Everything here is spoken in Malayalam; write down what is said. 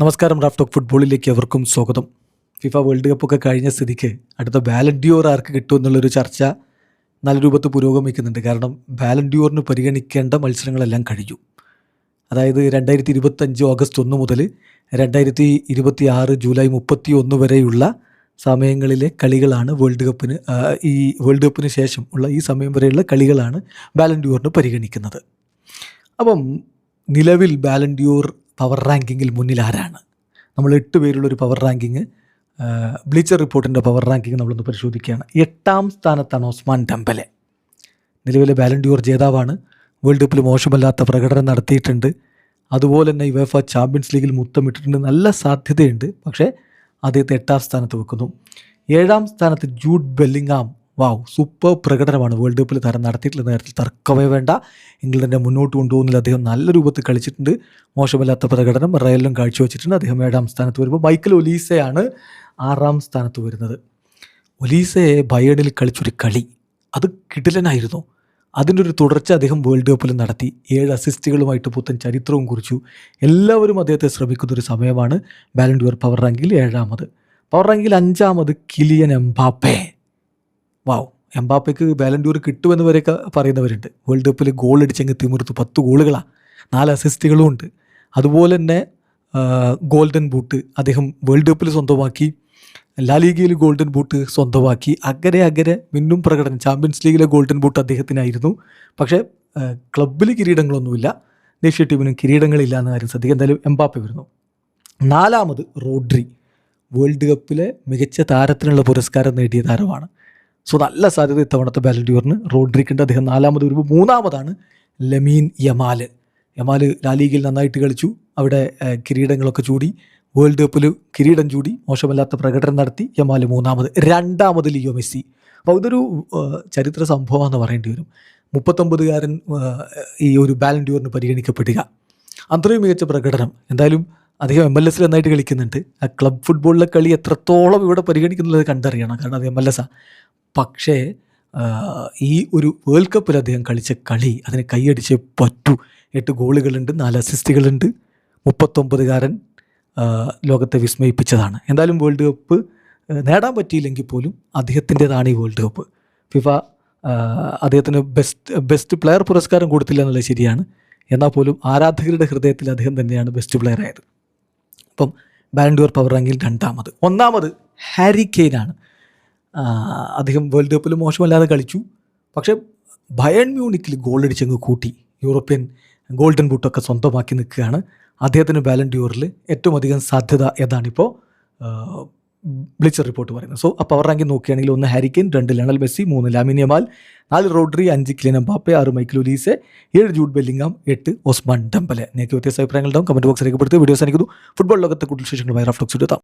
നമസ്കാരം. റാഫ് ടോക്ക് ഫുട്ബോളിലേക്ക് അവർക്കും സ്വാഗതം. ഫിഫ വേൾഡ് കപ്പൊക്കെ കഴിഞ്ഞ സ്ഥിതിക്ക് അടുത്ത ബാലൻഡിയോർ ആർക്ക് കിട്ടുമെന്നുള്ളൊരു ചർച്ച നല്ല രൂപത്തിൽ പുരോഗമിക്കുന്നുണ്ട്. കാരണം ബാലൻഡിയോറിന് പരിഗണിക്കേണ്ട മത്സരങ്ങളെല്ലാം കഴിഞ്ഞു. അതായത് 2025 ഓഗസ്റ്റ് 1 മുതൽ 2026 ജൂലൈ 31 വരെയുള്ള സമയങ്ങളിലെ കളികളാണ് ഈ വേൾഡ് കപ്പിന് ശേഷം ഉള്ള ഈ സമയം വരെയുള്ള കളികളാണ് ബാലൻഡിയോറിന് പരിഗണിക്കുന്നത്. അപ്പം നിലവിൽ ബാലൻഡിയോർ പവർ റാങ്കിങ്ങിൽ മുന്നിൽ ആരാണ്? നമ്മൾ 8 പേരുള്ളൊരു പവർ റാങ്കിങ്, ബ്ലീച്ചർ റിപ്പോർട്ടിൻ്റെ പവർ റാങ്കിങ് നമ്മളൊന്ന് പരിശോധിക്കുകയാണ്. 8ാം സ്ഥാനത്താണ് ഒസ്മാൻ ഡെംബലെ. നിലവിലെ ബാലൻഡിയോർ ജേതാവാണ്. വേൾഡ് കപ്പിൽ മോശമല്ലാത്ത പ്രകടനം നടത്തിയിട്ടുണ്ട്. അതുപോലെ തന്നെ യുവേഫ ചാമ്പ്യൻസ് ലീഗിൽ മുത്തമിട്ടിട്ടുണ്ട്. നല്ല സാധ്യതയുണ്ട്. പക്ഷേ അദ്ദേഹത്തെ 8ാം സ്ഥാനത്ത് വെക്കുന്നു. 7ാം സ്ഥാനത്ത് ജൂഡ് ബെല്ലിംഗാം. സൂപ്പർ പ്രകടനമാണ് വേൾഡ് കപ്പിൽ താരം നടത്തിയിട്ടുള്ള നേരത്തിൽ തർക്കമേ വേണ്ട. ഇംഗ്ലണ്ടിനെ മുന്നോട്ട് കൊണ്ടുപോകുന്നതിൽ അദ്ദേഹം നല്ല രൂപത്തിൽ കളിച്ചിട്ടുണ്ട്. മോശമല്ലാത്ത പ്രകടനം റയലിലും കാഴ്ചവെച്ചിട്ടുണ്ട്. അദ്ദേഹം 7ാം സ്ഥാനത്ത് വരുമ്പോൾ മൈക്കൽ ഒലീസയാണ് 6ാം സ്ഥാനത്ത് വരുന്നത്. ഒലീസയെ ബയേണിൽ കളിച്ചൊരു കളി അത് കിടിലനായിരുന്നു. അതിൻ്റെ ഒരു തുടർച്ച അദ്ദേഹം വേൾഡ് കപ്പിൽ നടത്തി. 7 അസിസ്റ്റുകളുമായിട്ട് പുത്തൻ ചരിത്രവും കുറിച്ചു. എല്ലാവരും അദ്ദേഹത്തെ ശ്രമിക്കുന്നൊരു സമയമാണ്. ബാലൻഡിയോർ പവർ റാങ്കിൽ 7ാമത്. പവർ റാങ്കിൽ 5ാമത് കിലിയൻ എംബാപ്പെ. എംബാപ്പയ്ക്ക് ബാലൻഡിയോർ കിട്ടുമെന്ന് വരെയൊക്കെ പറയുന്നവരുണ്ട്. വേൾഡ് കപ്പിൽ ഗോൾ അടിച്ചങ്ങ് തിമിർത്തു. 10 ഗോളുകളാണ്, 4 അസിസ്റ്റുകളും ഉണ്ട്. അതുപോലെ തന്നെ ഗോൾഡൻ ബൂട്ട് അദ്ദേഹം വേൾഡ് കപ്പിൽ സ്വന്തമാക്കി. ലാലീഗയിൽ ഗോൾഡൻ ബൂട്ട് സ്വന്തമാക്കി. അകരെ മിന്നും പ്രകടനം. ചാമ്പ്യൻസ് ലീഗിലെ ഗോൾഡൻ ബൂട്ട് അദ്ദേഹത്തിനായിരുന്നു. പക്ഷേ ക്ലബ്ബിൽ കിരീടങ്ങളൊന്നുമില്ല. ദേശീയ ടീമിനും കിരീടങ്ങളില്ല എന്ന കാര്യം ശ്രദ്ധിക്കുക. എന്തായാലും എംബാപ്പെ വരുന്നു. 4ാമത് റോഡ്രി. വേൾഡ് കപ്പിലെ മികച്ച താരത്തിനുള്ള പുരസ്കാരം നേടിയ താരമാണ്. നല്ല സാധ്യത ഇത്തവണത്തെ ബാലൻഡിയോറിന് റോഡ്രിക്കുണ്ട്. അദ്ദേഹം 4ാമത് വരുമ്പോൾ 3ാമതാണ് ലമീൻ യമാൽ. ലാലീഗയിൽ നന്നായിട്ട് കളിച്ചു. അവിടെ കിരീടങ്ങളൊക്കെ ചൂടി. വേൾഡ് കപ്പിൽ കിരീടം ചൂടി. മോശമല്ലാത്ത പ്രകടനം നടത്തി. യമാൽ 3ാമത്. 2ാമത് ലിയോ മെസ്സി. അപ്പോൾ ഇതൊരു ചരിത്ര സംഭവമാണെന്ന് പറയേണ്ടി വരും. 39-കാരൻ ഈ ഒരു ബാലൻഡിയോറിന് പരിഗണിക്കപ്പെടുക. അത്രയും മികച്ച പ്രകടനം. എന്തായാലും അദ്ദേഹം MLS നന്നായിട്ട് കളിക്കുന്നുണ്ട്. ആ ക്ലബ് ഫുട്ബോളിലെ കളി എത്രത്തോളം ഇവിടെ പരിഗണിക്കുന്നുള്ളത് കണ്ടറിയണം. കാരണം അത് MLS. പക്ഷേ ഈ ഒരു വേൾഡ് കപ്പിൽ അദ്ദേഹം കളിച്ച കളി അതിനെ കൈയടിച്ചേ പറ്റൂ. 8 ഗോളുകളുണ്ട്, 4 അസിസ്റ്റുകളുണ്ട്. 39-കാരൻ ലോകത്തെ വിസ്മയിപ്പിച്ചതാണ്. എന്തായാലും വേൾഡ് കപ്പ് നേടാൻ പറ്റിയില്ലെങ്കിൽ പോലും അദ്ദേഹത്തിൻ്റെതാണ് ഈ വേൾഡ് കപ്പ്. ഫിഫ അദ്ദേഹത്തിന് ബെസ്റ്റ് പ്ലെയർ പുരസ്കാരം കൊടുത്തില്ല എന്നുള്ളത് ശരിയാണ്. എന്നാൽ പോലും ആരാധകരുടെ ഹൃദയത്തിൽ അദ്ദേഹം തന്നെയാണ് ബെസ്റ്റ് പ്ലെയർ ആയത്. അപ്പം ബാലൻഡിയോർ പവർ റാങ്കിൽ 2ാമത്. 1ാമത് ഹാരി കെയ്നാണ്. അദ്ദേഹം വേൾഡ് കപ്പിൽ മോശമല്ലാതെ കളിച്ചു. പക്ഷേ ബയേൺ മ്യൂണിക്കിൽ ഗോളടിച്ചങ്ങ് കൂട്ടി. യൂറോപ്യൻ ഗോൾഡൻ ബൂട്ടൊക്കെ സ്വന്തമാക്കി നിൽക്കുകയാണ്. അദ്ദേഹത്തിന് ബാലൻഡിയോറിൽ ഏറ്റവും അധികം സാധ്യത ഏതാണിപ്പോൾ ബ്ലിച്ചർ റിപ്പോർട്ട് പറയുന്നത്. ആ പവർ റാങ്കിൽ നോക്കുകയാണെങ്കിൽ 1 Harry Kane, 2 Lionel Messi, 3 Lamine Yamal, 4 Rodri, 5 Kylian Mbappe, 6 Michael Olise, 7 Jude Bellingham, 8 Osman Dembele. നിങ്ങൾക്ക് വ്യത്യസ്ത അഭിപ്രായങ്ങളുണ്ടാവും. കമൻറ്റ് ബോക്സ് രേഖപ്പെടുത്തി. വീഡിയോസ് അനുഭവിക്കുന്നു. ഫുട്ബോൾ ലോകത്തെ കൂടുതൽ വിശേഷങ്ങളുമായി റാഫ് ടോക്സ് എടുത്താം.